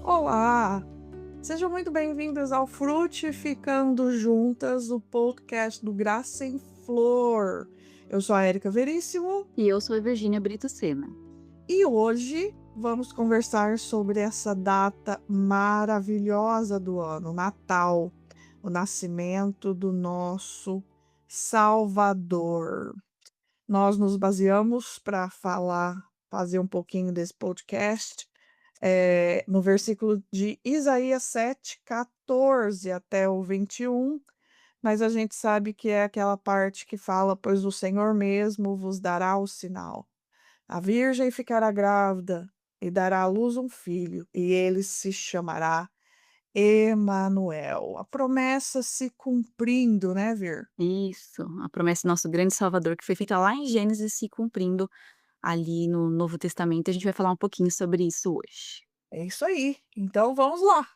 Olá! Sejam muito bem-vindas ao Frutificando Juntas, o podcast do Graça em Flor. Eu sou a Érica Veríssimo E eu sou a Virgínia Brito Sena. e hoje vamos conversar sobre essa data maravilhosa do ano, Natal, o nascimento do nosso Salvador. Nós nos baseamos para fazer um pouquinho desse podcast no versículo de Isaías 7:14 até o 21, mas a gente sabe que é aquela parte que fala: "Pois o Senhor mesmo vos dará o sinal. A virgem ficará grávida e dará à luz um filho, e ele se chamará Emanuel". A promessa se cumprindo, né, Vir? Isso, a promessa do nosso grande Salvador, que foi feita lá em Gênesis, se cumprindo ali no Novo Testamento. A gente vai falar um pouquinho sobre isso hoje. É isso aí. Então vamos lá.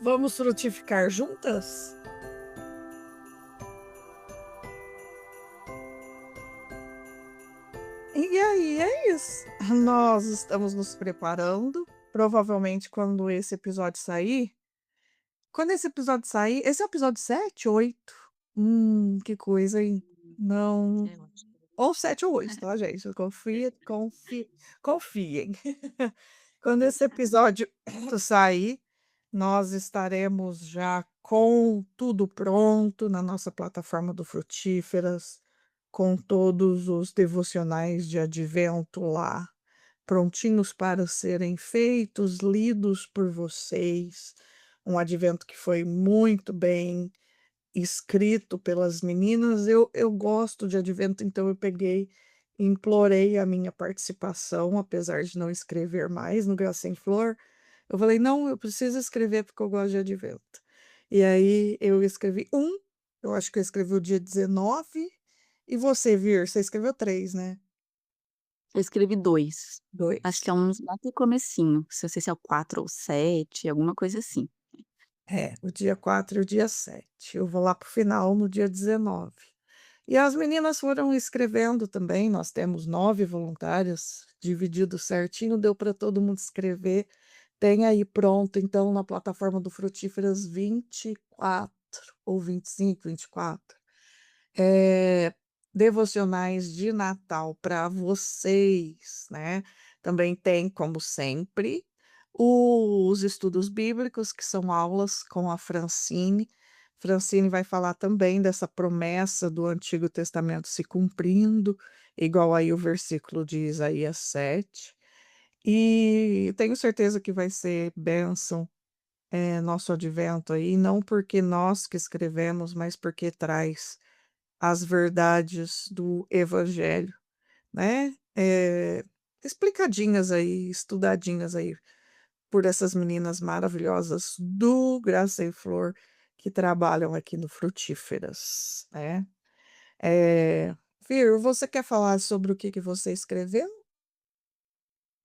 Vamos frutificar juntas? E aí, é isso. Nós estamos nos preparando. Provavelmente quando esse episódio sair, esse é o episódio 7, 8? Que coisa, hein? Não, Eu acho que ou 7 ou 8, tá, gente? Confiem. Quando esse episódio sair, nós estaremos já com tudo pronto na nossa plataforma do Frutíferas, com todos os devocionais de advento lá, prontinhos para serem feitos, lidos por vocês. Um advento que foi muito bem escrito pelas meninas. Eu gosto de advento, então eu peguei e implorei a minha participação, apesar de não escrever mais no Graça em Flor. Eu falei: "Não, eu preciso escrever porque eu gosto de advento". E aí eu escrevi eu acho que eu escrevi o dia 19, e você, Vir, você escreveu 3, né? Eu escrevi 2. Acho que 2. é uns lá pro comecinho, se eu sei se é o 4 ou 7, alguma coisa assim. É, o dia 4 e o dia 7. Eu vou lá para o final no dia 19. E as meninas foram escrevendo também, nós temos 9 voluntárias, dividido certinho, deu para todo mundo escrever. Tem aí pronto, então, na plataforma do Frutíferas 24 ou 25, 24, eh, devocionais de Natal para vocês, né. Também tem, como sempre, os estudos bíblicos, que são aulas com a Francine. Francine vai falar também dessa promessa do Antigo Testamento se cumprindo, igual aí o versículo de Isaías 7. E tenho certeza que vai ser bênção, nosso advento aí, não porque nós que escrevemos, mas porque traz as verdades do evangelho, né, explicadinhas aí, estudadinhas aí por essas meninas maravilhosas do Graça e Flor, que trabalham aqui no Frutíferas, né. Eh, Fir, você quer falar sobre o que você escreveu?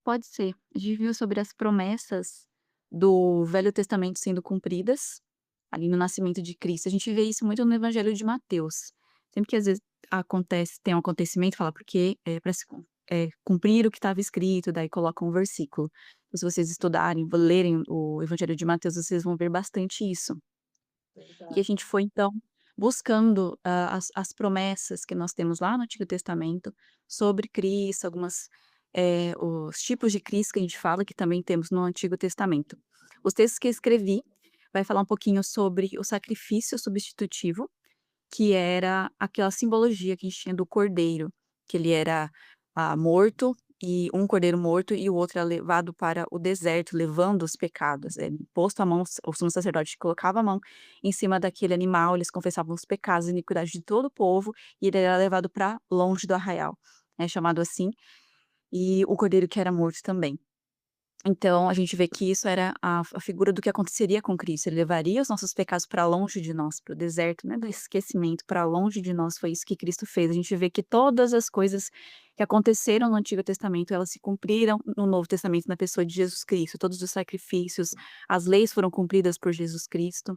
Pode ser. A gente viu sobre as promessas do Velho Testamento sendo cumpridas, ali no nascimento de Cristo. A gente vê isso muito no Evangelho de Mateus. Sempre que às vezes tem um acontecimento, fala porque é para cumprir o que estava escrito, daí coloca um versículo. Então, se vocês estudarem, lerem o Evangelho de Mateus, vocês vão ver bastante isso. E a Verdade. gente foi então buscando, as promessas que nós temos lá no Antigo Testamento sobre Cristo, os tipos de Cristo que a gente fala, que também temos no Antigo Testamento. Os textos que eu escrevi vai falar um pouquinho sobre o sacrifício substitutivo, que era aquela simbologia que a gente tinha do cordeiro, que ele era, morto, e um cordeiro morto e o outro era levado para o deserto, levando os pecados. Posto a mão, o sumo sacerdote colocava a mão em cima daquele animal, eles confessavam os pecados e iniquidades de todo o povo, e ele era levado para longe do arraial, é chamado assim, e o cordeiro que era morto também. Então, a gente vê que isso era a figura do que aconteceria com Cristo, ele levaria os nossos pecados para longe de nós, para o deserto, né, do esquecimento, para longe de nós, foi isso que Cristo fez. A gente vê que todas as coisas que aconteceram no Antigo Testamento, elas se cumpriram no Novo Testamento, na pessoa de Jesus Cristo. Todos os sacrifícios, as leis foram cumpridas por Jesus Cristo,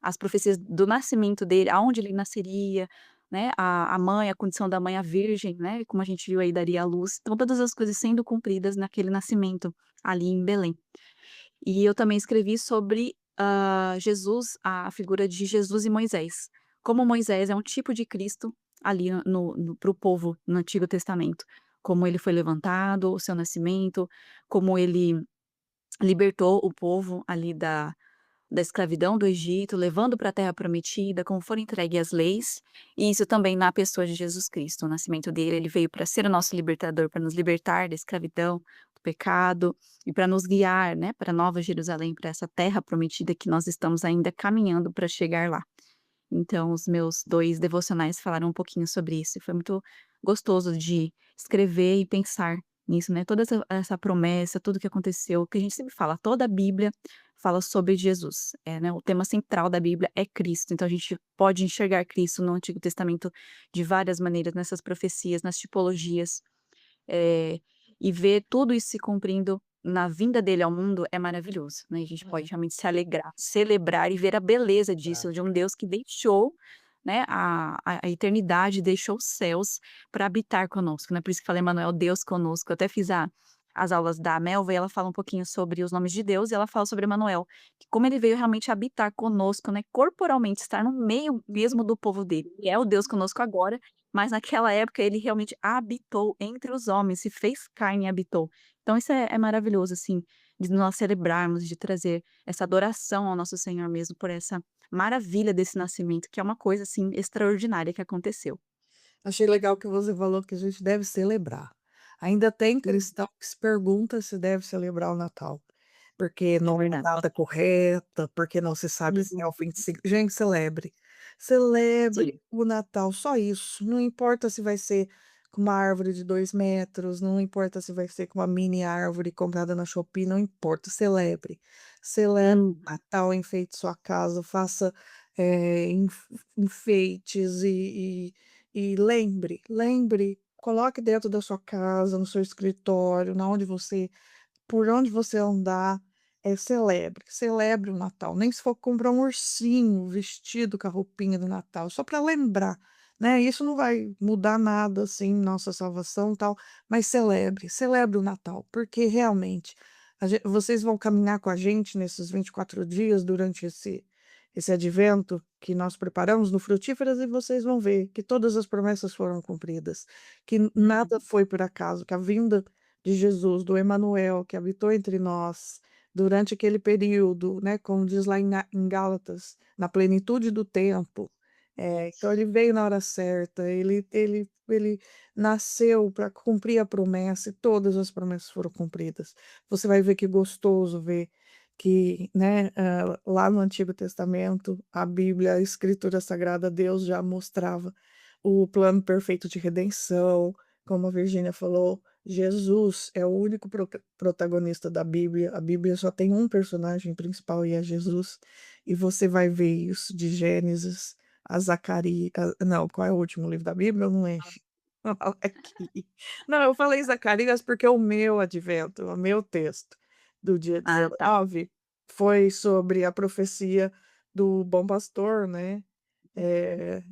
as profecias do nascimento dele, aonde ele nasceria, né, a mãe, a condição da mãe, a virgem, né, como a gente viu aí, daria à luz. Então todas as coisas sendo cumpridas naquele nascimento ali em Belém. E eu também escrevi sobre, Jesus, a figura de Jesus e Moisés. Como Moisés é um tipo de Cristo ali para o povo no Antigo Testamento. Como ele foi levantado, o seu nascimento, como ele libertou o povo ali da escravidão do Egito, levando para a terra prometida, como foram entregue as leis, e isso também na pessoa de Jesus Cristo, o nascimento dele, ele veio para ser o nosso libertador, para nos libertar da escravidão, do pecado, e para nos guiar, né, para Nova Jerusalém, para essa terra prometida que nós estamos ainda caminhando para chegar lá. Então os meus 2 devocionais falaram um pouquinho sobre isso, e foi muito gostoso de escrever e pensar nisso, né, toda essa promessa, tudo que aconteceu, que a gente sempre fala, toda a Bíblia fala sobre Jesus, né, o tema central da Bíblia é Cristo, então a gente pode enxergar Cristo no Antigo Testamento de várias maneiras, nessas profecias, nas tipologias. Eh, e ver tudo isso se cumprindo na vinda dele ao mundo é maravilhoso, né, a gente pode realmente se alegrar, celebrar e ver a beleza disso, de um Deus que deixou, né, a eternidade, deixou os céus para habitar conosco, né, por isso que falei Emanuel, Deus conosco. Eu até fiz as aulas da Melva e ela fala um pouquinho sobre os nomes de Deus e ela fala sobre Emanuel, que como ele veio realmente habitar conosco, né, corporalmente, estar no meio mesmo do povo dele. Ele é o Deus conosco agora, mas naquela época ele realmente habitou entre os homens, se fez carne e habitou. Então isso é maravilhoso, assim, de nós celebrarmos, de trazer essa adoração ao nosso Senhor mesmo por essa maravilha desse nascimento, que é uma coisa, assim, extraordinária que aconteceu. Achei legal que você falou que a gente deve celebrar. Ainda tem cristão que se pergunta se deve celebrar o Natal, porque É não é a verdade. data correta, porque não se sabe se é o Uhum. 25. Gente, celebre. Celebre Sim. o Natal, só isso. Não importa se vai ser com uma árvore de 2 metros, não importa se vai ser com uma mini árvore comprada na Shopee, não importa, celebre. Celebre Hum. o Natal, enfeite sua casa, faça, enfeites e lembre, coloque dentro da sua casa, no seu escritório, na onde você por onde você andar, celebre o Natal, nem se for comprar um ursinho vestido com a roupinha do Natal, só para lembrar, né, isso não vai mudar nada, assim, nossa salvação, e tal, mas celebre o Natal, porque realmente vocês vão caminhar com a gente nesses 24 dias durante esse advento que nós preparamos no Frutíferas e vocês vão ver que todas as promessas foram cumpridas, que nada Uhum. foi por acaso, que a vinda de Jesus, do Emanuel, que habitou entre nós durante aquele período, né, como diz lá em Gálatas, na plenitude do tempo. Então ele veio na hora certa, ele nasceu para cumprir a promessa e todas as promessas foram cumpridas. Você vai ver que gostoso ver que, né, lá no Antigo Testamento, a Bíblia, a Escritura Sagrada, Deus já mostrava o plano perfeito de redenção, como a Virgínia falou, Jesus é o único protagonista da Bíblia. A Bíblia só tem um personagem principal e é Jesus. E você vai ver isso de Gênesis a Zacarias. Não, qual é o último livro da Bíblia? Eu não lembro. Aqui. Não, eu falei Zacarias porque o meu advento, o meu texto do dia Ah, tá. 19 foi sobre a profecia do bom pastor, né? É,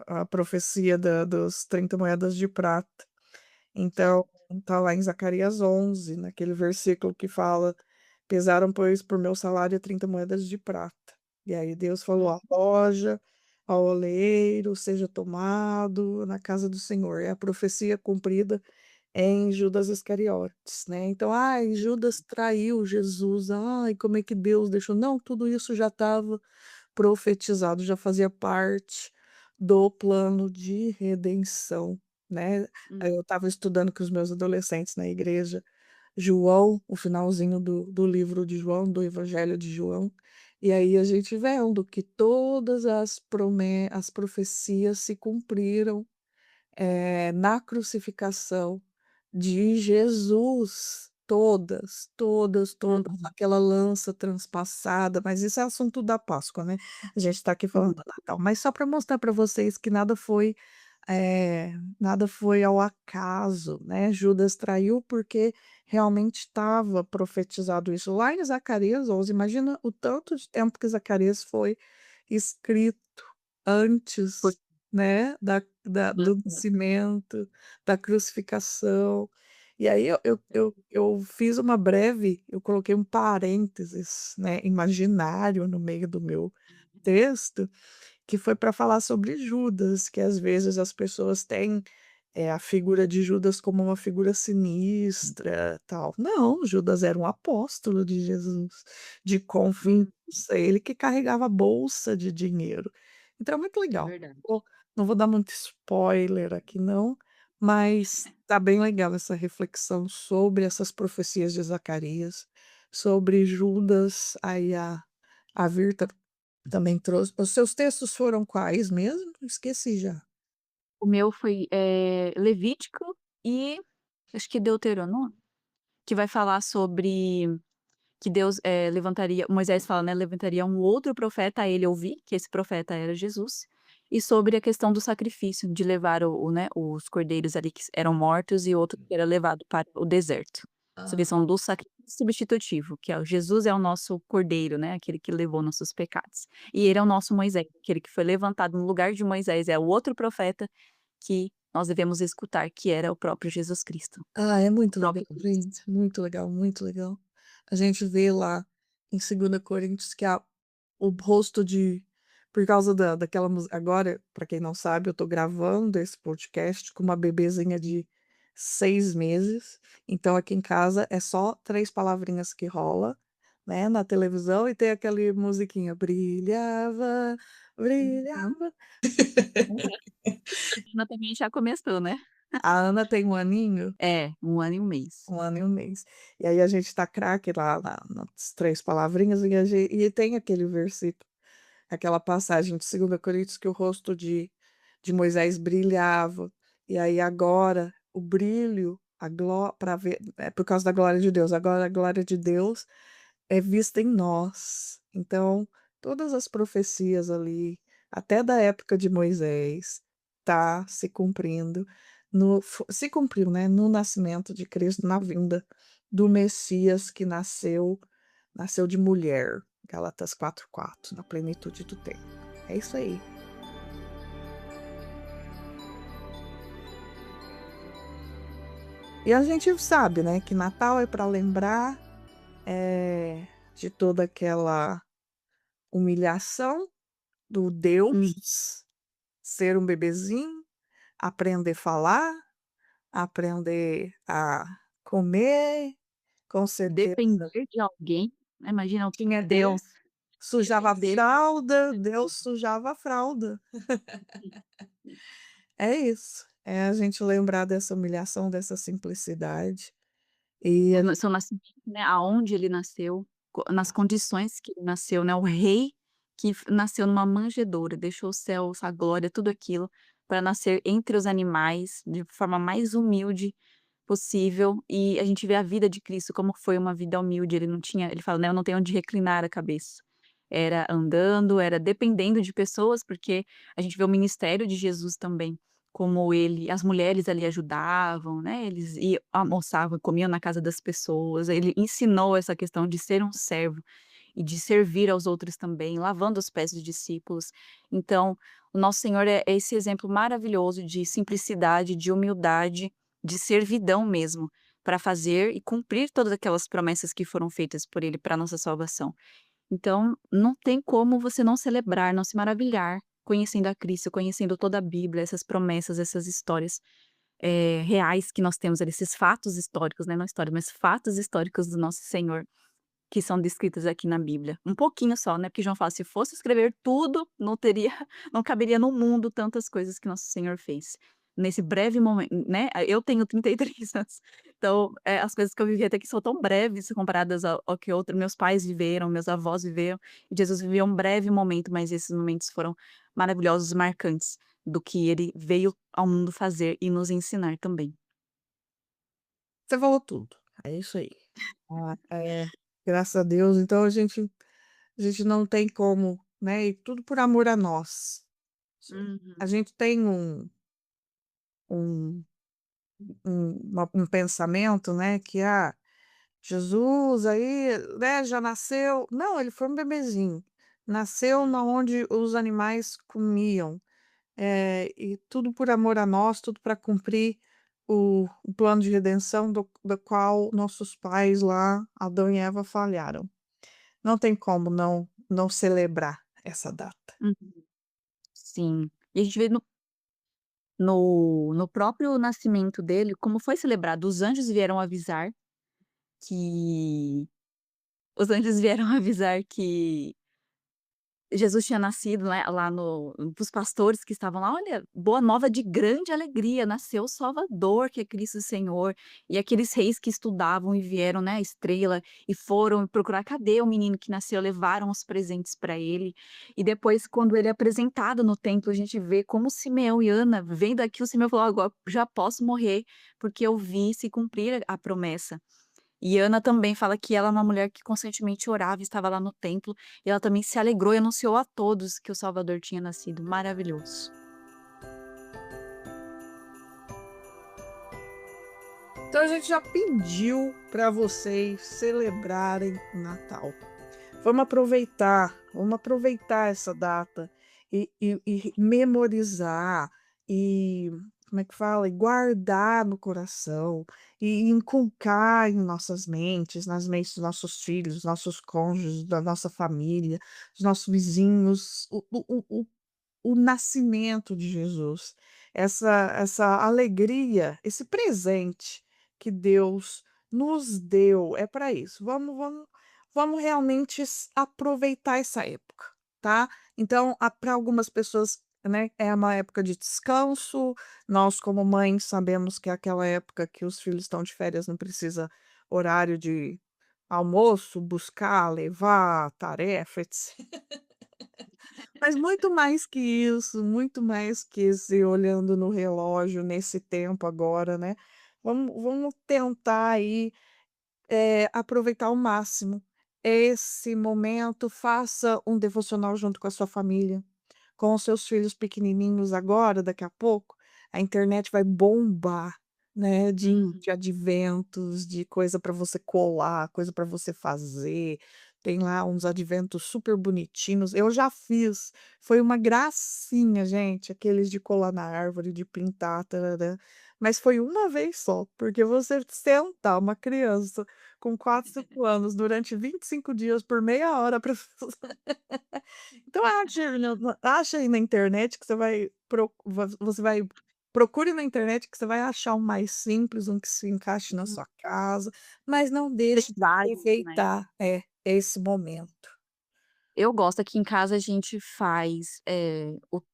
a profecia dos 30 moedas de prata. Então, tá lá em Zacarias 11, naquele versículo que fala: "Pesaram, pois, por meu salário 30 moedas de prata". E aí Deus falou: "A loja, ao oleiro seja tomado na casa do Senhor". É a profecia cumprida em Judas Iscariotes, né. Então: "Ai, Judas traiu Jesus. Ai, como é que Deus deixou". Não, tudo isso já estava profetizado, já fazia parte do plano de redenção, né. Hum. Aí eu estava estudando com os meus adolescentes na igreja, João, o finalzinho do livro de João, do Evangelho de João, e aí a gente vendo que todas as profecias se cumpriram na crucificação de Jesus, todas, Uhum. aquela lança transpassada, mas isso é assunto da Páscoa, né, a gente está aqui falando Uhum. do Natal, mas só para mostrar para vocês que nada foi ao acaso, né, Judas traiu porque realmente estava profetizado isso lá em Zacarias 11, imagina o tanto de tempo que Zacarias foi escrito Por antes, né, do Uhum. nascimento, da crucificação. E aí eu fiz uma breve eu coloquei um parênteses, né, imaginário no meio do meu texto, que foi para falar sobre Judas, que às vezes as pessoas têm, a figura de Judas como uma figura sinistra, tal. Não, Judas era um apóstolo de Jesus, de Hum, confiança, ele que carregava a bolsa de dinheiro. Então é muito é legal. verdade. Vou não vou dar muito spoiler aqui não, mas tá bem legal essa reflexão sobre essas profecias de Zacarias, sobre Judas, aí a Virta também trouxe. Os seus textos foram quais mesmo? Esqueci já. O meu foi, Levítico e acho que Deuteronômio, que vai falar sobre que Deus, levantaria Moisés fala, né, levantaria um outro profeta a ele ouvir, que esse profeta era Jesus, e sobre a questão do sacrifício, de levar né, os cordeiros ali que eram mortos e outro que era levado para o deserto. Essa Ah. questão do sacrifício substitutivo, que é o Jesus é o nosso cordeiro, né, aquele que levou nossos pecados. E ele é o nosso Moisés, aquele que foi levantado no lugar de Moisés, é o outro profeta que nós devemos escutar, que era o próprio Jesus Cristo, Ah, é o muito legal, próprio Cristo. gente, muito legal, muito legal. A gente vê lá em 2 Coríntios que o rosto de por causa daquela música agora, para quem não sabe, eu tô gravando esse podcast com uma bebezinha de 6 meses, então aqui em casa é só 3 palavrinhas que rola, né, na televisão e tem aquele musiquinha: "Brilhava, brilhava". Ana também já começou, né. A Ana tem 1 aninho. É, 1 ano e 1 mês. 1 ano e 1 mês. E aí a gente tá craque lá nas 3 palavrinhas e tem aquele versículo, aquela passagem de 2 Coríntios que o rosto de Moisés brilhava, e aí agora o brilho, a gló pra ver é por causa da glória de Deus, agora a glória de Deus é vista em nós. Então, todas as profecias ali, até da época de Moisés, tá se cumprindo se cumpriu, né, no nascimento de Cristo, na vinda do Messias que nasceu de mulher, Gálatas 4:4, na plenitude do tempo. É isso aí. E a gente sabe, né, que Natal é para lembrar, de toda aquela humilhação do Hum. Deus ser um bebezinho, aprender a falar, aprender a comer, com certeza Depender de alguém, né, imagina quem é Deus, Deus sujava a depender fralda, Deus sujava a fralda. É isso, é a gente lembrar dessa humilhação, dessa simplicidade, e a o seu nascimento, né, aonde ele nasceu, nas condições que ele nasceu, né, o rei que nasceu numa manjedoura, deixou o céu, a glória, tudo aquilo, para nascer entre os animais, de forma mais humilde possível, e a gente vê a vida de Cristo como foi uma vida humilde, ele fala, né: "Eu não tenho onde reclinar a cabeça". Era andando, era dependendo de pessoas, porque a gente vê o ministério de Jesus também, como ele as mulheres ali ajudavam, né, eles almoçavam, comiam na casa das pessoas, ele ensinou essa questão de ser um servo e de servir aos outros também, lavando os pés dos discípulos. Então, o nosso Senhor é esse exemplo maravilhoso de simplicidade, de humildade, de servidão mesmo, para fazer e cumprir todas aquelas promessas que foram feitas por ele para nossa salvação. Então, não tem como você não celebrar, não se maravilhar, conhecendo a Cristo, conhecendo toda a Bíblia, essas promessas, essas histórias, reais que nós temos ali, esses fatos históricos, né, não histórias, mas fatos históricos do nosso Senhor, que são descritos aqui na Bíblia. Um pouquinho só, né, porque João fala: "Se fosse escrever tudo, não teria não caberia no mundo tantas coisas que nosso Senhor fez". Nesse breve momento, né, eu tenho 33 anos, então, as coisas que eu vivi até que são tão breves comparadas ao que outros meus pais viveram, meus avós viveram, e Jesus viveu um breve momento, mas esses momentos foram maravilhosos, marcantes, do que ele veio ao mundo fazer e nos ensinar também. você falou tudo, é isso aí. Graças a Deus, então a gente não tem como, né, e tudo por amor a nós. A Uhum. gente tem um um pensamento, né, que, Jesus aí, né, já nasceu não, ele foi um bebezinho, nasceu na onde os animais comiam, e tudo por amor a nós, tudo para cumprir o plano de redenção do qual nossos pais lá, Adão e Eva, falharam. Não tem como não celebrar essa data. Uhum. Sim. E a gente vê no próprio nascimento dele, como foi celebrado. Que os anjos vieram avisar que Jesus tinha nascido, né, lá no para os pastores que estavam lá: "Olha, boa nova de grande alegria, nasceu o Salvador, que é Cristo Senhor". E aqueles reis que estudavam e vieram, né, a estrela, e foram procurar: "Cadê o menino que nasceu?", levaram os presentes para ele. E depois, quando ele é apresentado no templo, a gente vê como Simeão e Ana, vendo aquilo, Simeão falou: "Agora já posso morrer, porque eu vi se cumprir a promessa". E Ana também fala que ela é uma mulher que constantemente orava, estava lá no templo, e ela também se alegrou e anunciou a todos que o Salvador tinha nascido. Maravilhoso. Então a gente já pediu para vocês celebrarem o Natal. Vamos aproveitar essa data e memorizar e, como é que fala? E guardar no coração e inculcar em nossas mentes, nas mentes dos nossos filhos, dos nossos cônjuges, da nossa família, dos nossos vizinhos, o nascimento de Jesus, essa alegria, esse presente que Deus nos deu, é para isso. Vamos realmente aproveitar essa época, tá? Então, para algumas pessoas, né, é uma época de descanso. Nós, como mães, sabemos que é aquela época que os filhos estão de férias, não precisa horário de almoço, buscar, levar, tarefa, etc. Mas muito mais que esse olhando no relógio nesse tempo agora, né, vamos tentar aí, aproveitar ao máximo esse momento, faça um devocional junto com a sua família, com os seus filhos pequenininhos agora, daqui a pouco, a internet vai bombar, né, de Uhum. adventos, de coisa para você colar, coisa para você fazer. Tem lá uns adventos super bonitinhos. Eu já fiz, foi uma gracinha, gente, aqueles de colar na árvore, de pintar, tararã. Mas foi uma vez só, porque você sentar uma criança com 4, 5 anos durante 25 dias por meia hora para então acha aí na internet que você vai procure na internet que você vai achar um mais simples, um que se encaixe na Uhum. sua casa, mas não deixe Tem de vários, né. aproveitar, esse momento. Eu gosto, aqui em casa a gente faz,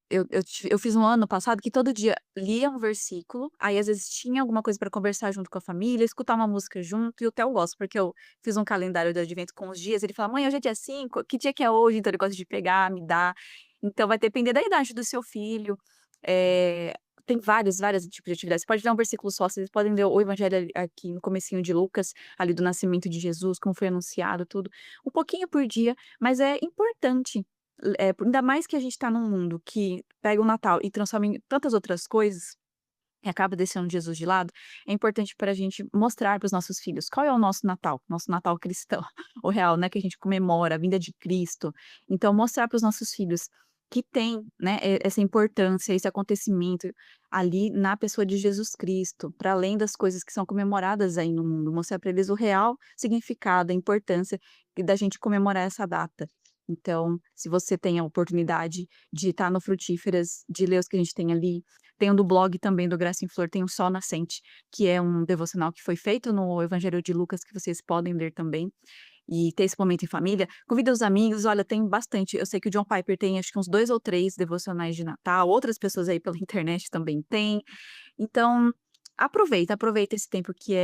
eu fiz um ano passado que todo dia lia um versículo, aí às vezes tinha alguma coisa para conversar junto com a família, escutar uma música junto, e o Theo gosta, porque eu fiz um calendário do advento com os dias, ele fala: "Mãe, hoje é dia 5, que dia que é hoje?", então ele gosta de pegar, me dar. Então vai depender da idade do seu filho, eh, tem vários tipos de atividades, você pode ler um versículo só, vocês podem ler o evangelho aqui no comecinho de Lucas, ali do nascimento de Jesus, como foi anunciado, tudo, um pouquinho por dia, mas é importante, ainda mais que a gente está num mundo que pega o Natal e transforma em tantas outras coisas, e acaba deixando Jesus de lado, é importante para a gente mostrar para os nossos filhos qual é o nosso Natal cristão, o real, né, que a gente comemora a vinda de Cristo. Então mostrar para os nossos filhos que tem, né, essa importância, esse acontecimento ali na pessoa de Jesus Cristo, para além das coisas que são comemoradas aí no mundo, mostrar para eles o real significado, a importância da gente comemorar essa data. Então, se você tem a oportunidade de estar no Frutíferas, de ler os que a gente tem ali, tem um do blog também do Graça em Flor, tem o Sol Nascente, que é um devocional que foi feito no Evangelho de Lucas, que vocês podem ler também, e ter esse momento em família. Convida os amigos, olha, tem bastante. Eu sei que o John Piper tem acho que uns 2 ou 3 devocionais de Natal, outras pessoas aí pela internet também têm. Então, aproveita esse tempo que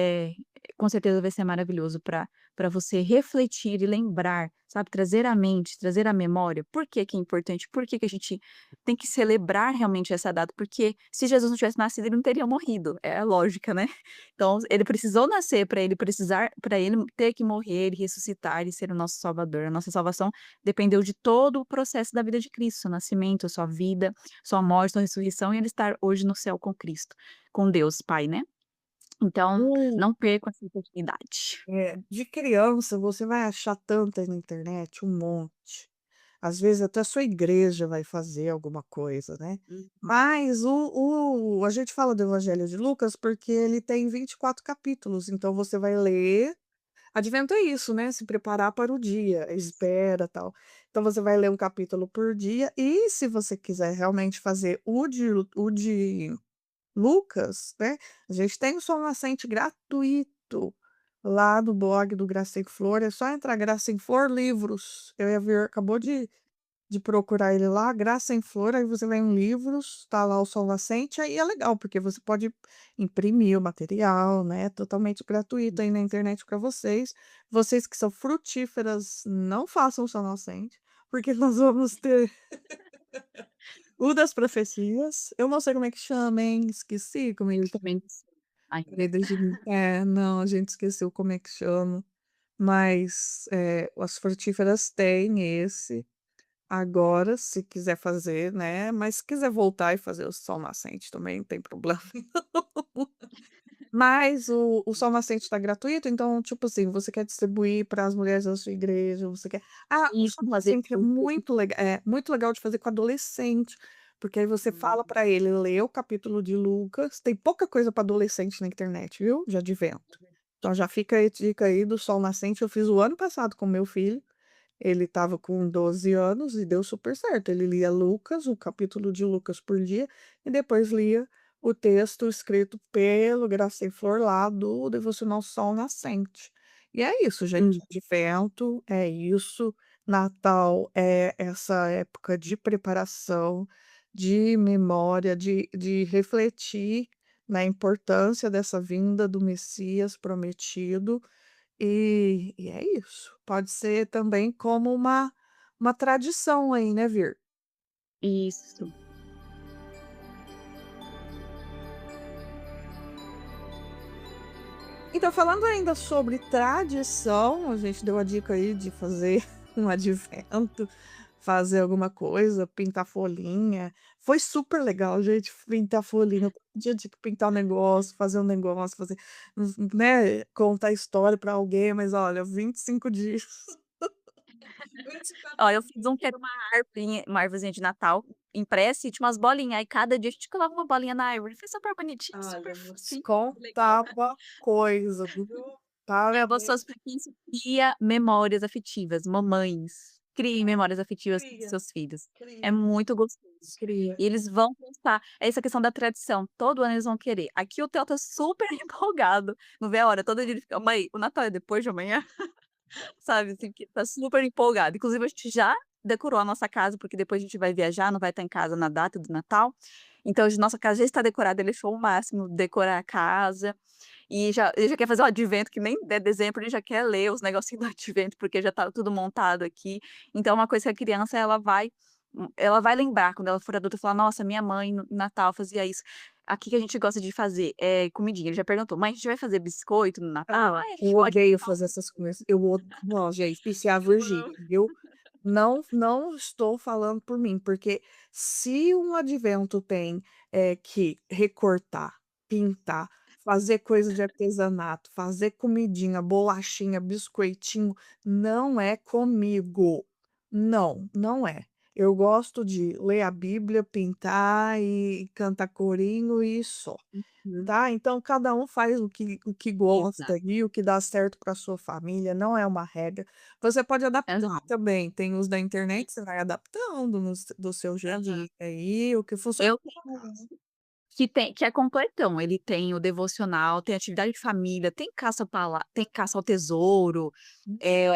com certeza vai ser maravilhoso para você refletir e lembrar, sabe, trazer à mente, trazer à memória por que que é importante, por que que a gente tem que celebrar realmente essa data, porque se Jesus não tivesse nascido, ele não teria morrido, é a lógica, né. Então ele precisou nascer para ele ter que morrer e ressuscitar e ser o nosso salvador. A nossa salvação dependeu de todo o processo da vida de Cristo, seu nascimento, sua vida, sua morte, sua ressurreição e ele estar hoje no céu com Cristo, com Deus Pai, né. Então, não percam essa oportunidade. De criança você vai achar tantas na internet, um monte. às vezes até a sua igreja vai fazer alguma coisa, né. Uhum. Mas a gente fala do Evangelho de Lucas, porque ele tem 24 capítulos, então você vai ler. Advento é isso, né, se preparar para o dia, Isso. espera, tal. Então você vai ler um capítulo por dia e se você quiser realmente fazer o de Lucas, né, a gente tem o Sol Nascente gratuito lá no blog do Graça em Flor, é só entrar Graça em Flor Livros. Eu ia ver acabou de procurar ele lá, Graça em Flor, aí você vai em livros, tá lá o Sol Nascente, aí é legal, porque você pode imprimir o material, né, totalmente gratuito aí na internet para vocês. Vocês que são frutíferas, não façam o Sol Nascente, porque nós vamos ter o das profecias, eu não sei como é que chama, hein, esqueci como é Eu que também não sei ainda. peraí, deixa eu não, a gente esqueceu como é que chama, mas, as frutíferas têm esse. Agora, se quiser fazer, né, mas se quiser voltar e fazer o sol nascente também não tem problema. Mas o sol nascente está gratuito, então, tipo assim, você quer distribuir para as mulheres da sua igreja, você quer o sol Isso, fazer nascente é grupos. muito legal de fazer com adolescente, porque aí você Hum. fala para ele ler o capítulo de Lucas, tem pouca coisa para adolescente na internet, viu, de advento. Então já fica aí dica aí do sol nascente, eu fiz o ano passado com meu filho. Ele estava com 12 anos e deu super certo. Ele lia Lucas, o capítulo de Lucas por dia, e depois lia o texto escrito pelo Gracem-Flor lá do Devocional Sol Nascente. E é isso, gente, Hum. advento é isso, Natal é essa época de preparação, de memória, de refletir na importância dessa vinda do Messias prometido e é isso. Pode ser também como uma tradição aí, né, Vir. Isso. Então, falando ainda sobre tradição, a gente deu a dica aí de fazer um advento, fazer alguma coisa, pintar folhinha. Foi super legal, gente, pintar folhinha. Todo dia tinha que pintar um negócio, fazer um negócio, fazer, né, contar história para alguém, mas olha, 25 dias. 24 Ó, eu fiz um que era uma árvorezinha de Natal impressa e tinha umas bolinhas, aí cada dia a gente colava uma bolinha na árvore. Foi super bonitinho, super Olha, vou te fofinho, contar legal. uma coisa, viu. E é Parabéns, gostoso pra quem se cria memórias afetivas, mamães, criem memórias afetivas com cria, seus filhos. É cria, muito gostoso. cria. E eles vão gostar. É essa questão da tradição, todo ano eles vão querer. Aqui o Theo tá super empolgado, não vê a hora, todo dia ele fica: "Mãe, o Natal é depois de amanhã?" Sabe, assim, que tá super empolgado. Inclusive a gente já decorou a nossa casa, porque depois a gente vai viajar, não vai estar em casa na data do Natal, então a nossa casa já está decorada, ele achou o máximo decorar a casa, e ele já quer fazer o advento, que nem é dezembro, ele já quer ler os negocinhos do advento, porque já tá tudo montado aqui. Então é uma coisa que a criança ela vai lembrar quando ela for adulta, falar: "Nossa, minha mãe no Natal fazia isso". Aqui que a gente gosta de fazer, comidinha. Ele já perguntou: "Mãe, a gente vai fazer biscoito no Natal?" Ah, "Ai, a gente eu pode odeio comprar um fazer essas coisas. Eu não, gente, isso é a Virgínia, viu. Não estou falando por mim, porque se um advento tem, que recortar, pintar, fazer coisa de artesanato, fazer comidinha, bolachinha, biscoitinho, não é comigo. Não, não é. Eu gosto de ler a Bíblia, pintar e cantar corinho e só. Uhum, Tá, então cada um faz o que gosta exato, e o que dá certo para sua família, não é uma regra. Você pode adaptar exato. também, tem os da internet, você vai adaptando do seu Aham. jeitinho aí, o que funciona Eu pra casa. que é completão, ele tem o devocional, tem atividade de família, tem caça ao tesouro,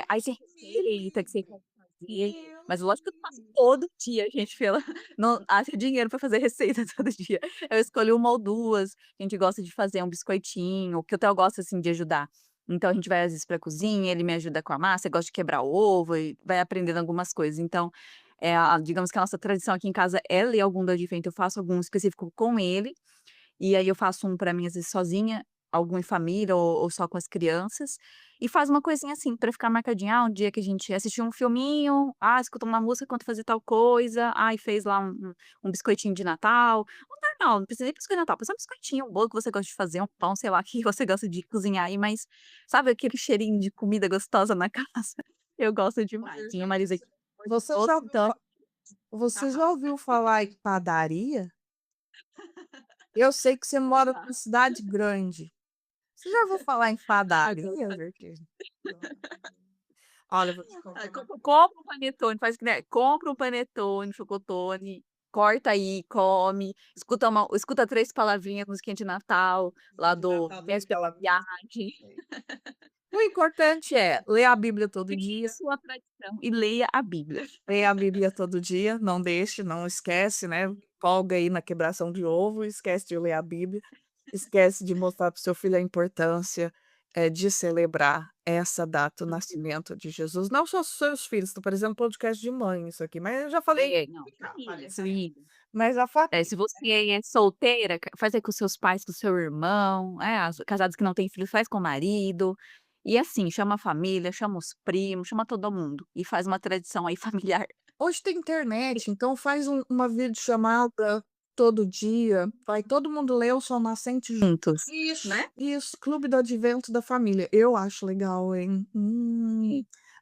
aí tem receita que você pode fazer, Meu mas lógico que eu não faço todo dia, gente, pela não acha dinheiro pra fazer receita todo dia. Eu escolhi uma ou 2, a gente gosta de fazer um biscoitinho, que o Theo gosta, assim, de ajudar. Então a gente vai às vezes pra cozinha, ele me ajuda com a massa, gosta de quebrar ovo e vai aprendendo algumas coisas. Então, digamos que a nossa tradição aqui em casa é ler algum do Advento, eu faço algum específico com ele, e aí eu faço um pra mim, às vezes, sozinha, algum em família ou só com as crianças, e faz uma coisinha assim pra ficar marcadinho, um dia que a gente assistiu um filminho, escutou uma música enquanto fazia tal coisa, e fez lá um biscoitinho de Natal, um normal, não precisa nem biscoito de Natal, pode ser um biscoitinho, um bolo que você gosta de fazer, um pão, sei lá, que você gosta de cozinhar aí, mas sabe aquele cheirinho de comida gostosa na casa? Eu gosto Ô demais. Minha Virgínia, Marisa Você já ouviu Botão. fa você Aham. já ouviu falar em padaria? Eu sei que você mora Já. numa cidade grande. Você já ouviu falar em Agora padaria, Verqueiro? Olha, eu vou te ai, contar uma compra um panetone, faz que nem compra um panetone, chocotone, corta aí, come, escuta 3 palavrinhas, musiquinha de Natal, lá de do Natal Mestre da daquela Viagem. o importante é ler a Bíblia todo Crie dia, sua tradição e leia a Bíblia. ler a Bíblia todo dia, não deixe, não esquece, né, folga aí na quebração de ovo, esquece de ler a Bíblia, esquece de mostrar para o seu filho a importância, de celebrar essa data, o Uhum. nascimento de Jesus. Não só os seus filhos, estou parecendo podcast de mãe isso aqui, mas eu já falei É, não, família, família. mas a fa Se você é solteira, faz aí com seus pais, com o seu irmão, as casados que não têm filho, faz com o marido, e assim, chama a família, chama os primos, chama todo mundo, e faz uma tradição aí familiar hoje tem internet, então faz uma videochamada todo dia, vai todo mundo ler o Sol Nascente junto. juntos, Isso, né. isso, Clube do Advento da Família. Eu acho legal, hein.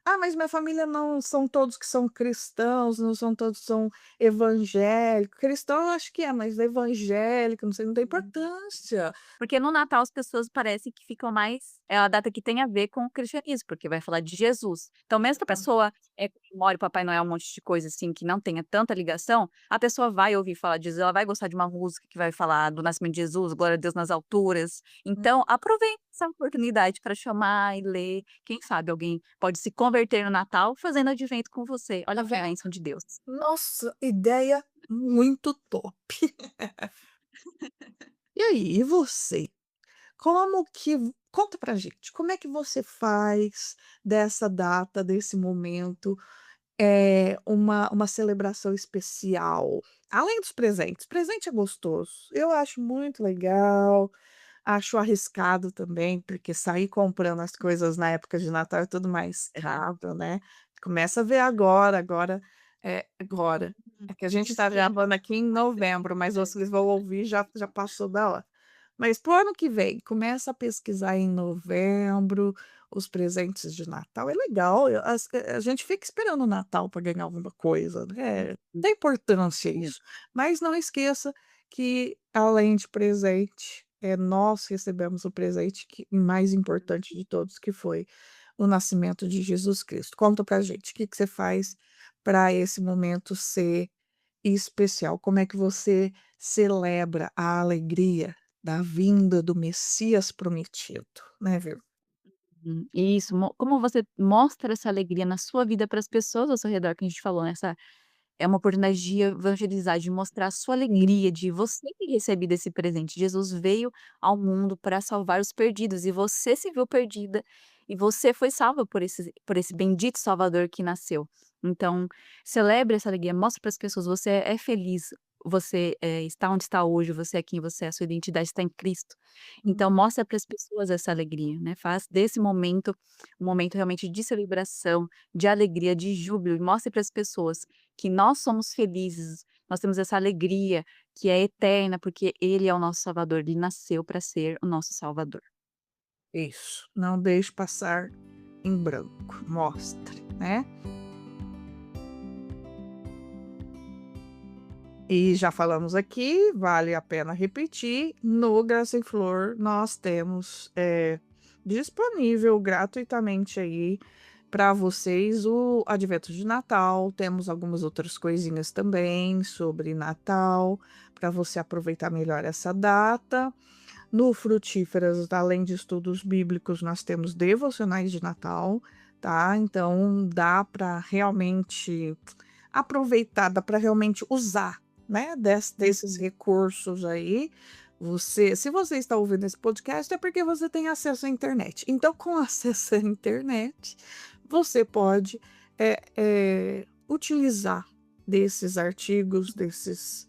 Ah, mas minha família não são todos que são cristãos, não são todos que são evangélicos. Cristão eu acho que é, mas evangélico, não sei, não tem importância. Porque no Natal as pessoas parece que ficam mais é a data que tem a ver com o cristianismo, porque vai falar de Jesus. Então mesmo que a pessoa, comemore o Papai Noel, um monte de coisa, assim, que não tenha tanta ligação, a pessoa vai ouvir falar de Jesus, ela vai gostar de uma música que vai falar do nascimento de Jesus, glória a Deus nas alturas. Então aproveite essa oportunidade para chamar e ler, quem sabe alguém pode se converter no Natal fazendo advento com você. Olha Tá a vendo? bênção de Deus. Nossa, ideia muito top. E aí, e você? Como que conta pra gente, como é que você faz dessa data, desse momento, uma celebração especial? Além dos presentes, presente é gostoso, eu acho muito legal, acho arriscado também, porque sair comprando as coisas na época de Natal é tudo mais caro, né. Começa a ver agora, agora. É que a gente está gravando aqui em novembro, mas vocês vão ouvir já passou da hora. Mas para o ano que vem, começa a pesquisar em novembro, os presentes de Natal, é legal, a gente fica esperando o Natal para ganhar alguma coisa, né, tem importância isso. Mas não esqueça que além de presente, nós recebemos o presente mais importante de todos, que foi o nascimento de Jesus Cristo. Conta pra gente, o que que você faz para esse momento ser especial? Como é que você celebra a alegria da vinda do Messias prometido, né, viu? Isso, como você mostra essa alegria na sua vida para as pessoas ao seu redor, que a gente falou, né, essa é uma oportunidade de evangelizar, de mostrar a sua alegria, de você ter recebido esse presente. Jesus veio ao mundo para salvar os perdidos e você se viu perdida e você foi salva por esse bendito Salvador que nasceu. Então, celebre essa alegria, mostre para as pessoas, você é feliz, você, está onde está hoje, você é quem você é, a sua identidade está em Cristo. Hum. Então mostra para as pessoas essa alegria, né, faz desse momento um momento realmente de celebração, de alegria, de júbilo e mostre para as pessoas que nós somos felizes, nós temos essa alegria que é eterna, porque Ele é o nosso Salvador, Ele nasceu para ser o nosso Salvador. Isso, não deixe passar em branco, mostre, né. E já falamos aqui, vale a pena repetir, no Graça em Flor nós temos, disponível gratuitamente aí para vocês o advento de Natal, temos algumas outras coisinhas também sobre Natal, para você aproveitar melhor essa data. No Frutíferas, além de estudos bíblicos, nós temos devocionais de Natal, tá, então dá para realmente aproveitar, dá para realmente usar, né, desses Uhum. recursos aí. Se você está ouvindo esse podcast, é porque você tem acesso à internet. Então, com acesso à internet, você pode, utilizar desses artigos, desses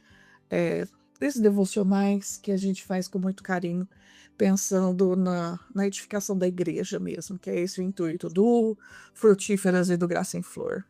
devocionais que a gente faz com muito carinho, pensando na edificação da igreja mesmo, que é esse o intuito do Frutíferas e do Graça em Flor.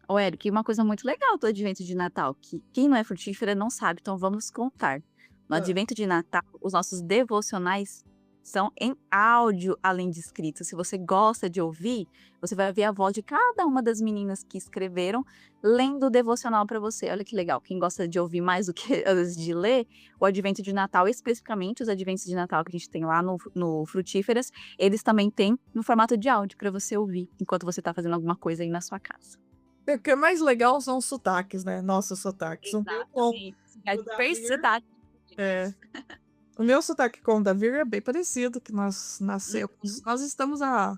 Ô Eric, uma coisa muito legal do advento de Natal, que quem não é frutífera não sabe, então vamos contar. No Hã. advento de Natal, os nossos devocionais são em áudio, além de escrito. Se você gosta de ouvir, você vai ouvir a voz de cada uma das meninas que escreveram, lendo o devocional para você. Olha que legal, quem gosta de ouvir mais do que às vezes de ler, o advento de Natal, especificamente os adventos de Natal que a gente tem lá no Frutíferas, eles também têm no formato de áudio para você ouvir, enquanto você tá fazendo alguma coisa aí na sua casa. O que é mais legal são os sotaques, né, nossos sotaques. O meu com Exatamente. A o Davi diversidade de é. jeitos. O meu sotaque com o Davi é bem parecido, que nós nascemos Uhum. nós estamos a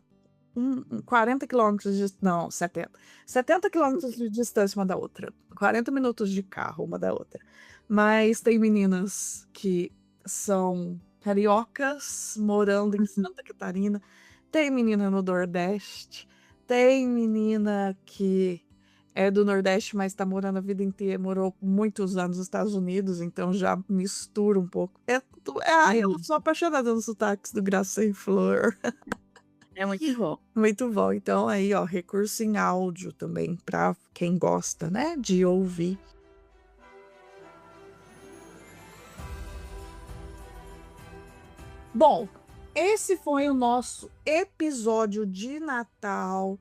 40 quilômetros de não, 70 quilômetros de distância uma da outra, 40 minutos de carro uma da outra. Mas tem meninas que são cariocas morando em Uhum. Santa Catarina, tem menina no Nordeste, tem menina que é do Nordeste, mas tá morando a vida inteira, morou muitos anos nos Estados Unidos, então já mistura um pouco. Ai, eu Uhum. sou apaixonada nos sotaques do Graça e Flor. É muito bom. Muito bom. Então aí, ó, recurso em áudio também para quem gosta, né, de ouvir. Bom, esse foi o nosso episódio de Natal.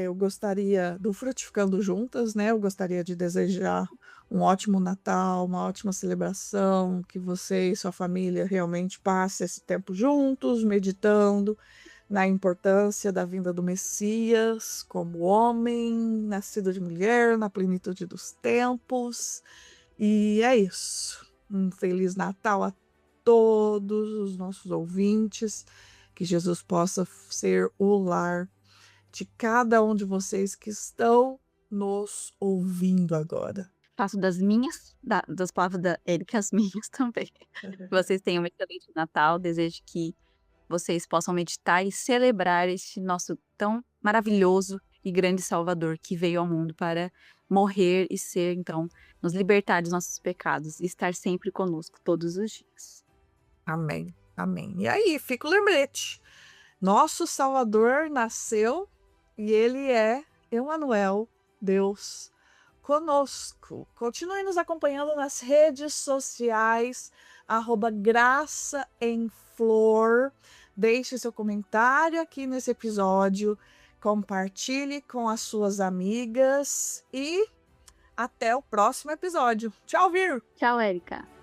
Eu gostaria do Frutificando Juntas, né, eu gostaria de desejar um ótimo Natal, uma ótima celebração, que você e sua família realmente passem esse tempo juntos, meditando na importância da vinda do Messias como homem, nascido de mulher, na plenitude dos tempos. E é isso. Um feliz Natal a todos os nossos ouvintes, que Jesus possa ser o lar de cada um de vocês que estão nos ouvindo agora. Faço das palavras da Érica as minhas também. Que vocês tenham um excelente Natal, desejo que vocês possam meditar e celebrar este nosso tão maravilhoso e grande Salvador que veio ao mundo para morrer e ser, então, nos libertar dos nossos pecados e estar sempre conosco todos os dias. Amém, amém. E aí, fica o lembrete. Nosso Salvador nasceu e ele é Emanuel, Deus conosco. Continue nos acompanhando nas redes sociais, @Graça em Flor. Deixe seu comentário aqui nesse episódio, compartilhe com as suas amigas e até o próximo episódio. Tchau, Vir! Tchau, Érica.